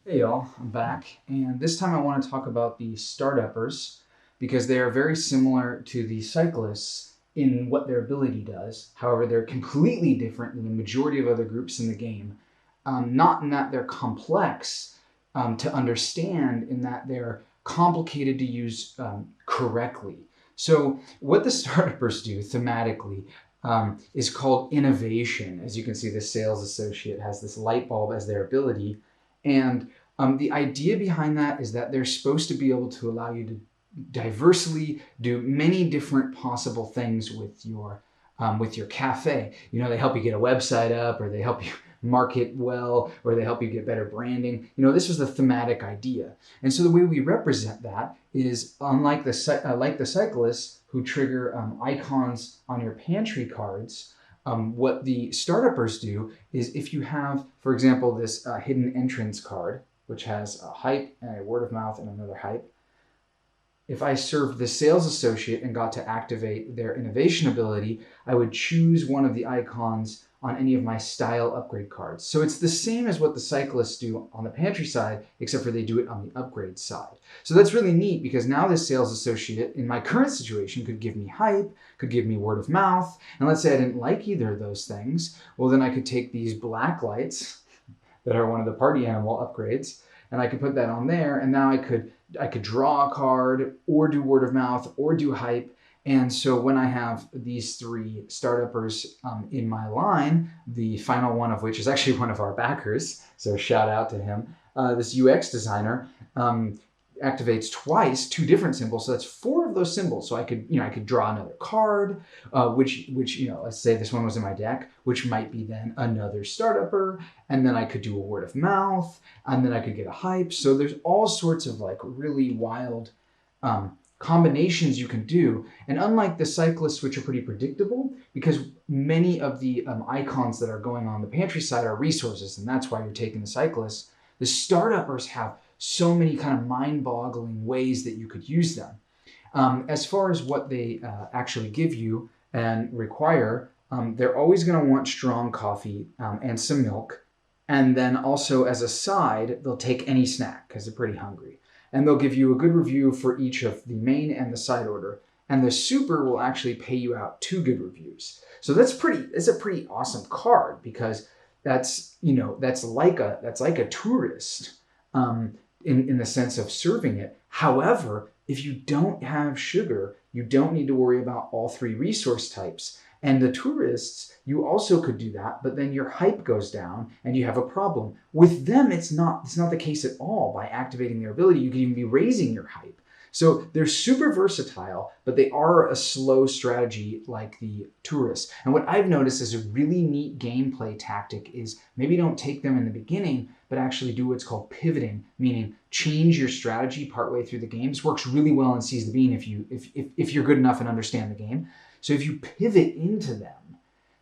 Hey y'all, I'm back, and this time I want to talk about the startuppers because they are very similar to the cyclists in what their ability does. However, they're completely different than the majority of other groups in the game. Not in that they're complex to understand, in that they're complicated to use correctly. So, what the startuppers do thematically is called innovation. As you can see, the sales associate has this light bulb as their ability. And the idea behind that is that they're supposed to be able to allow you to diversely do many different possible things with your cafe. You know, they help you get a website up, or they help you market well, or they help you get better branding. You know, this was the thematic idea. And so the way we represent that is, unlike the cyclists who trigger icons on your pantry cards. What the startuppers do is, if you have, for example, this hidden entrance card, which has a hype and a word of mouth and another hype, if I served the sales associate and got to activate their innovation ability, I would choose one of the icons on any of my style upgrade cards. So it's the same as what the cyclists do on the pantry side, except for they do it on the upgrade side. So that's really neat, because now this sales associate in my current situation could give me hype, could give me word of mouth. And let's say I didn't like either of those things. Well, then I could take these black lights that are one of the party animal upgrades, and I could put that on there. And now I could draw a card, or do word of mouth, or do hype. And so when I have these three startuppers in my line, the final one of which is actually one of our backers, so shout out to him, this UX designer activates twice two different symbols, so that's four of those symbols. So I could draw another card, which let's say this one was in my deck, which might be then another startupper, and then I could do a word of mouth, and then I could get a hype. So there's all sorts of like really wild combinations you can do. And unlike the cyclists, which are pretty predictable, because many of the icons that are going on the pantry side are resources, and that's why you're taking the cyclists, the startuppers have so many kind of mind-boggling ways that you could use them. As far as what they actually give you and require, they're always going to want strong coffee and some milk. And then also, as a side, they'll take any snack because they're pretty hungry. And they'll give you a good review for each of the main and the side order. And the super will actually pay you out 2 good reviews. So it's a pretty awesome card, because that's like a tourist in the sense of serving it. However, if you don't have sugar, you don't need to worry about all 3 resource types. And the tourists, you also could do that, but then your hype goes down and you have a problem. With them, it's not the case at all. By activating their ability, you can even be raising your hype. So they're super versatile, but they are a slow strategy like the tourists. And what I've noticed is a really neat gameplay tactic is, maybe don't take them in the beginning, but actually do what's called pivoting, meaning change your strategy partway through the game. This works really well in Seize the Bean if you're good enough and understand the game. So if you pivot into them,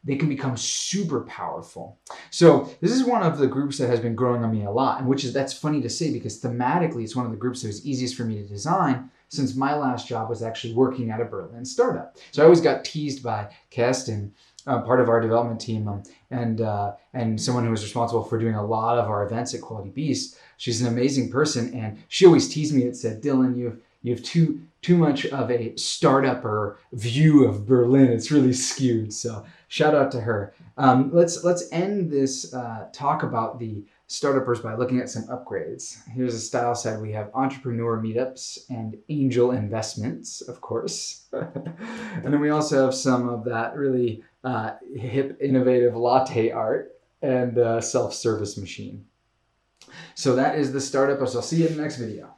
they can become super powerful. So this is one of the groups that has been growing on me a lot, and that's funny to say, because thematically it's one of the groups that was easiest for me to design, since my last job was actually working at a Berlin startup. So I always got teased by Kerstin, part of our development team, and someone who was responsible for doing a lot of our events at Quality Beast. She's an amazing person, and she always teased me and said, "Dylan, you have too much of a startupper view of Berlin. It's really skewed." So shout out to her. Let's end this talk about the startuppers by looking at some upgrades. Here's a style side. We have entrepreneur meetups and angel investments, of course. And then we also have some of that really hip, innovative latte art and self-service machine. So that is the startuppers. I'll see you in the next video.